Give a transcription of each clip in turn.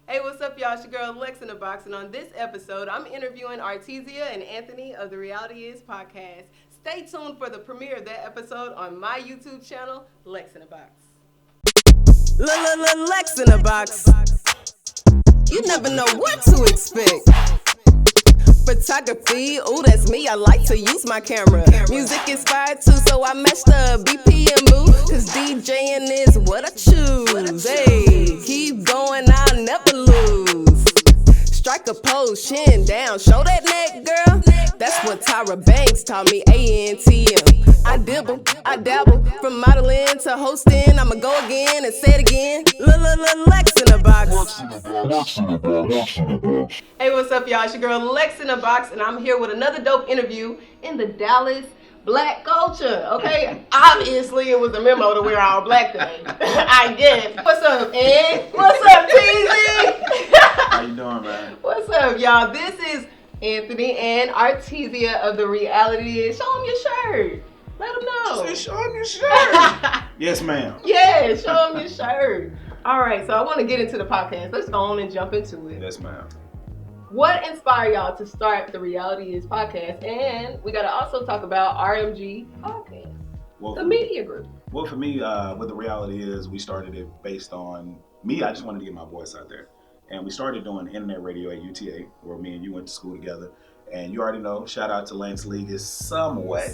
Hey, what's up, y'all? It's your girl Lex in the Box, and on this episode, I'm interviewing Artesia and Anthony of The Reality Is podcast. Stay tuned for the premiere of that episode on my YouTube channel, Lex in the Box. Lex in the Box. You never know what to expect. Photography, ooh, that's me. I like to use my camera. Music inspired too, so I matched the BPM move. Cause DJing is what I choose. Hey, keep going, I'll never lose. Strike a pose, chin down, show that neck, girl. That's what Tyra Banks taught me, ANTM. I dibble, I dabble, from modeling to hosting. I'ma go again and say it again. Lex in the Box. Hey, what's up, y'all? It's your girl Lex in the Box, and I'm here with another dope interview in the Dallas black culture. Okay, obviously it was a memo to wear all black today. I get it. What's up, Ed? What's up, TZ? How you doing, man? What's up, y'all? This is Anthony and Artesia of The Reality Is. Show them your shirt. Let them know. Show them your shirt. Yes, ma'am. Yeah, show them your shirt. All right, so I want to get into the podcast. Let's go on and jump into it. Yes, ma'am. What inspired y'all to start The Reality Is podcast? And we got to also talk about RMG podcast, the media group. Well, for me, what The Reality Is, we started it based on me. I just wanted to get my voice out there. And we started doing internet radio at UTA, where me and you went to school together. And you already know, shout out to Lance League is somewhat.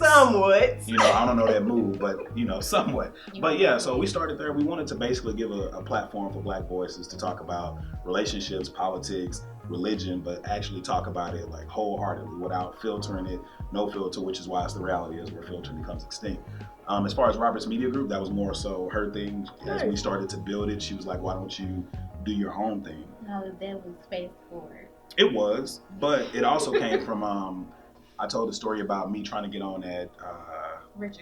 You know, I don't know that move, but, you know, somewhat. But yeah, so we started there. We wanted to basically give a platform for black voices to talk about relationships, politics, religion, but actually talk about it like wholeheartedly without filtering it, no filter, which is why it's The Reality Is, where filter becomes extinct. As far as Robert's Media Group, that was more so her thing. As we started to build it, she was like, why don't you do your own thing? No, that was space forward. It was, but it also came from, I told a story about me trying to get on at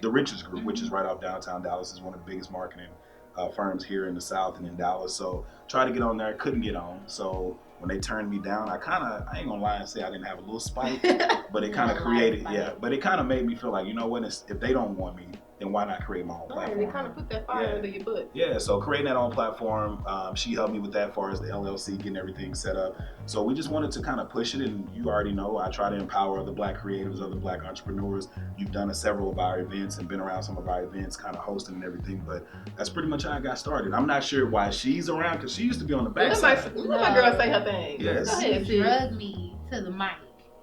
the Richards Group, which is right off downtown Dallas. Is one of the biggest marketing firms here in the South and in Dallas. So tried to get on there, couldn't get on. So when they turned me down, I ain't gonna lie and say I didn't have a little spike, but it kind of created, but it kind of made me feel like, you know what, if they don't want me, then why not create my own platform? Right, they kind of put that fire under your butt. Yeah, so creating that own platform, she helped me with that as far as the LLC, getting everything set up. So we just wanted to kind of push it, and you already know, I try to empower other black creatives, other black entrepreneurs. You've done several of our events and been around some of our events, kind of hosting and everything, but that's pretty much how I got started. I'm not sure why she's around, because she used to be on the back side. Let my girl say her thing. Yes. Go ahead, she drugged me to the mic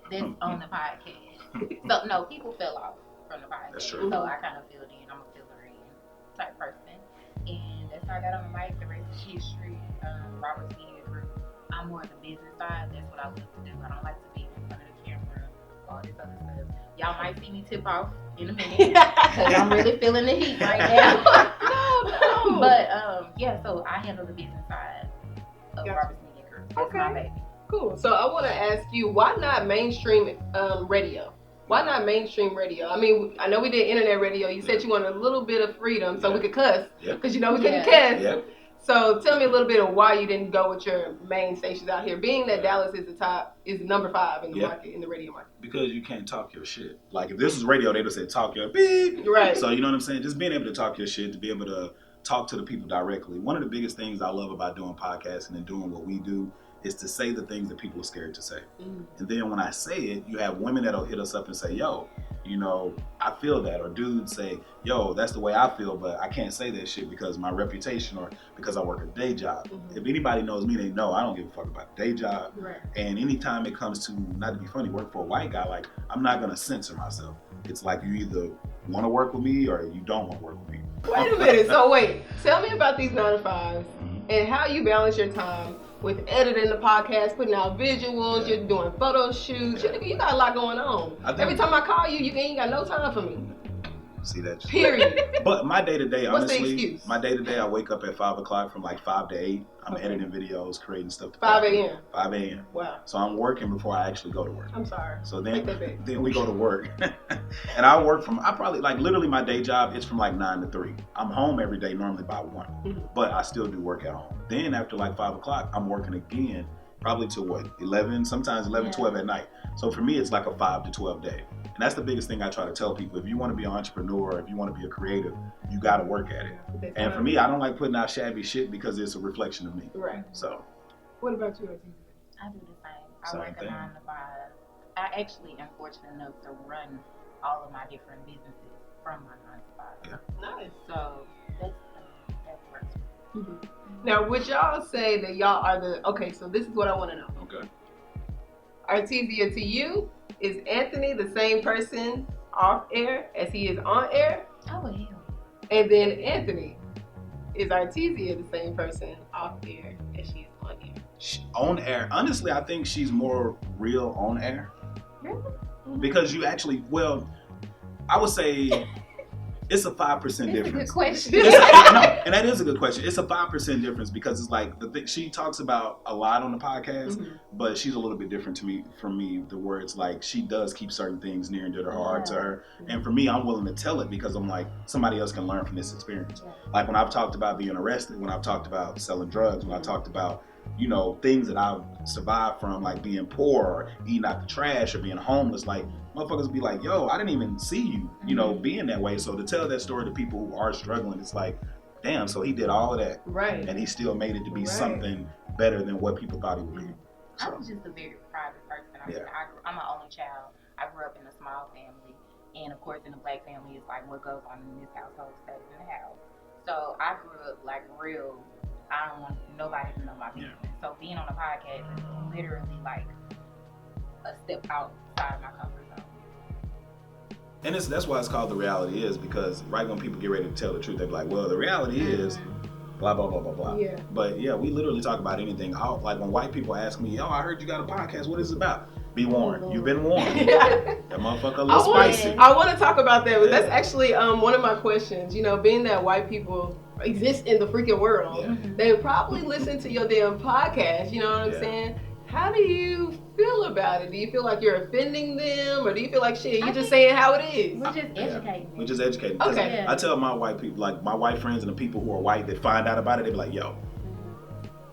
that's on the podcast. So, no, people fell off from the podcast. That's true. So I kind of filled in. I'm a filler in type person. And that's how I got on the mic. The rest is history. Robert's Media Group. I'm more on the business side. That's what I love to do. I don't like to be in front of the camera, all this other stuff. Y'all might see me tip off in a minute because I'm really feeling the heat right now. No. But yeah, so I handle the business side of Robert's Media Group. That's my baby. Cool. So I want to ask you, why not mainstream radio? Why not mainstream radio? I mean, I know we did internet radio. You said you wanted a little bit of freedom so we could cuss, because you know we couldn't cuss. Yep. So tell me a little bit of why you didn't go with your main stations out here, being that Dallas is number 5 in the market, in the radio market. Because you can't talk your shit. Like if this was radio, they'd have said talk your beep. Right. So you know what I'm saying? Just being able to talk your shit, to be able to talk to the people directly. One of the biggest things I love about doing podcasting and doing what we do is to say the things that people are scared to say. And then when I say it, you have women that'll hit us up and say, yo, you know, I feel that. Or dudes say, yo, that's the way I feel, but I can't say that shit because of my reputation or because I work a day job. If anybody knows me, they know I don't give a fuck about a day job. Right. And anytime it comes to, not to be funny, work for a white guy, like I'm not gonna censor myself. It's like you either want to work with me or you don't want to work with me. Wait a minute. So wait, tell me about these 9 to 5s and how you balance your time with editing the podcast, putting out visuals, you're doing photo shoots. You got a lot going on. Every time I call you, you ain't got no time for me. See that? Period. But my day to day, What's the honestly, excuse? my day to day, I wake up at 5 o'clock from like 5 to 8. I'm editing videos, creating stuff. 5 a.m. 5 a.m. Wow. So I'm working before I actually go to work. I'm sorry. So Take that back. then we go to work. And I work I probably, like literally my day job, it's from like 9 to 3. I'm home every day normally by 1, but I still do work at home. Then after like 5 o'clock, I'm working again, probably to what, 11, sometimes 11, 12 at night. So for me, it's like a 5 to 12 day. And that's the biggest thing I try to tell people. If you want to be an entrepreneur, if you want to be a creative, you got to work at it. And for me, I don't like putting out shabby shit because it's a reflection of me. Right. So What about you, Artesia? I do the same. Same I work thing. a 9 to 5. I actually am fortunate enough to run all of my different businesses from my 9 to 5. Yeah. Nice. So that works. Now, would y'all say that y'all are okay, so this is what I want to know. Okay. Artesia, to you, is Anthony the same person off air as he is on air? Oh, hell. And then Anthony, is Artesia the same person off air as she is on air? On air, honestly, I think she's more real on air. Really? Because you actually, well, I would say it's a 5% That's a difference. good question. No, and that is a good question. It's a 5% difference because it's like she talks about a lot on the podcast, but she's a little bit different from me. The words like she does keep certain things near and dear to her heart to her, and for me, I'm willing to tell it because I'm like somebody else can learn from this experience. Yeah. Like when I've talked about being arrested, when I've talked about selling drugs, when I talked about things that I've survived from, like being poor or eating out the trash or being homeless, like motherfuckers be like, yo, I didn't even see you, being that way. So to tell that story to people who are struggling, it's like, damn, so he did all of that. Right. And he still made it to be something better than what people thought he would be. I was just a very private person. I mean, I'm an only child. I grew up in a small family. And of course, in a black family, it's like what goes on in this household stays in the house. So I grew up like real, I don't want nobody to know my business. So being on a podcast is literally like a step outside my comfort zone. And that's why it's called The Reality Is, because right when people get ready to tell the truth, they be like, well, the reality is blah, blah, blah, blah, blah. Yeah. But yeah, we literally talk about anything. Like when white people ask me, yo, I heard you got a podcast. What is it about? Be warned. You've been warned. That motherfucker a little spicy. I want to talk about that. But that's actually one of my questions. Being that white people exist in the freaking world, they probably listen to your damn podcast. You know what I'm saying? How do you feel about it? Do you feel like you're offending them, or do you feel like shit? You're just saying how it is. We're just educating. We're just educating. Okay. I tell my white people, like my white friends and the people who are white that find out about it, they be like, yo,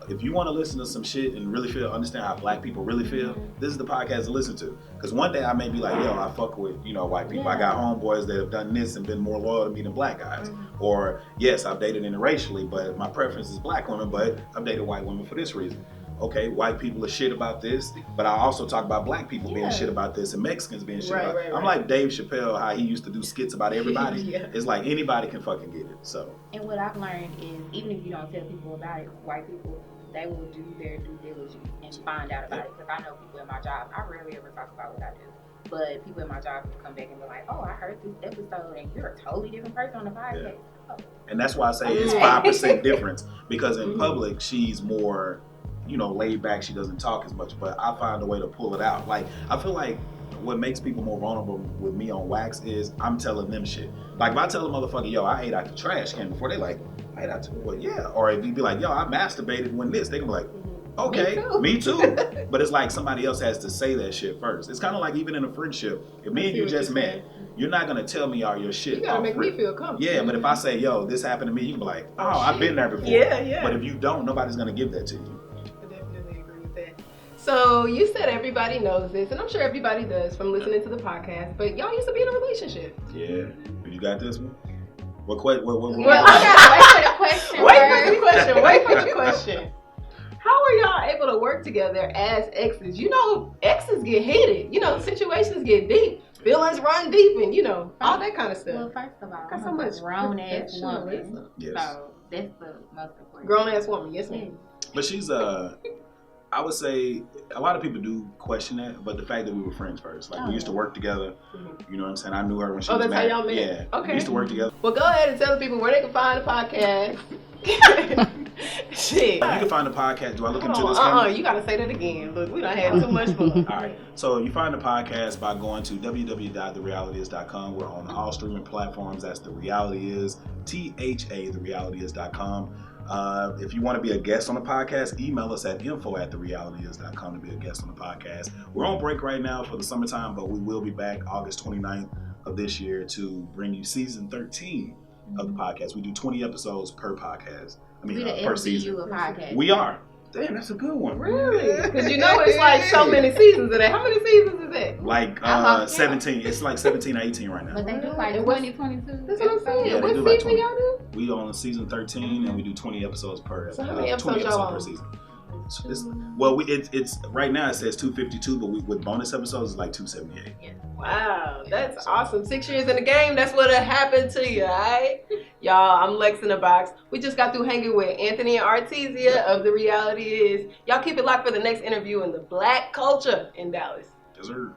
if you want to listen to some shit and really understand how black people really feel, this is the podcast to listen to. Because one day I may be like, yo, I fuck with, white people. I got homeboys that have done this and been more loyal to me than black guys. Or, yes, I've dated interracially, but my preference is black women, but I've dated white women for this reason. Okay, white people are shit about this, but I also talk about black people being shit about this and Mexicans being shit about it. I'm like Dave Chappelle, how he used to do skits about everybody. It's like anybody can fucking get it. So. And what I've learned is, even if you don't tell people about it, white people, they will do their due diligence and find out about it. Because I know people in my job, I rarely ever talk about what I do. But people in my job will come back and be like, oh, I heard this episode and you're a totally different person on the podcast. Oh. And that's why I say it's 5% difference. Because in public, she's more, laid back. She doesn't talk as much. But I find a way to pull it out. Like, I feel like what makes people more vulnerable with me on wax is I'm telling them shit. Like, if I tell a motherfucker, yo, I ate out the trash can before, they like, I ate out the, well, yeah. Or if you be like, yo, I masturbated when this, they can be like, okay, me too. But it's like somebody else has to say that shit first. It's kind of like even in a friendship, if me and you just met, you're not going to tell me all your shit. You got to make me feel comfortable. Yeah, but if I say, yo, this happened to me, you can be like, oh, I've been there before. Yeah. But if you don't, nobody's going to give that to you. I definitely agree with that. So you said everybody knows this, and I'm sure everybody does from listening to the podcast, but y'all used to be in a relationship. Yeah. You got this one? What Well, I got wait for the question. Wait for the question. How are y'all able to work together as exes? Exes get heated. Situations get deep. Feelings run deep and, all that kind of stuff. Well, first of all, Got so I'm a much grown-ass woman. Yes. So that's the most important. Grown-ass woman, yes ma'am. But she's, I would say, a lot of people do question that, but the fact that we were friends first. Like, we used to work together. You know what I'm saying? I knew her when she was that's married. how y'all met? Yeah. Okay. We used to work together. Well, go ahead and tell the people where they can find the podcast. Shit. You can find the podcast. Do I look into this camera? You gotta say that again. Look, we done had too much fun. All right. So you find the podcast by going to www.therealityis.com. We're on all streaming platforms. That's The Reality Is, THA, therealtyis.com. If you want to be a guest on the podcast, email us at info@therealityis.com to be a guest on the podcast. We're on break right now for the summertime, but we will be back August 29th of this year to bring you season 13 of the podcast. We do 20 episodes per podcast. Per season. A podcast. We are. Damn, that's a good one. Really? Because it's like so many seasons of that. How many seasons is that? Like 17. It's like 17 or 18 right now. But they do like 20, 22. That's what I'm saying. Yeah, what they do like season 20. y'all do? We on season 13 and we do 20 episodes per So how many episodes 20 y'all episodes per on? season. It's right now it says 252, but with bonus episodes it's like 278. Yeah. Wow, that's awesome. 6 years in the game, that's what happened to you, all right? Y'all, I'm Lex in the Box. We just got through hanging with Anthony and Artesia of The Reality Is. Y'all keep it locked for the next interview in the Black culture in Dallas. Yes, sir.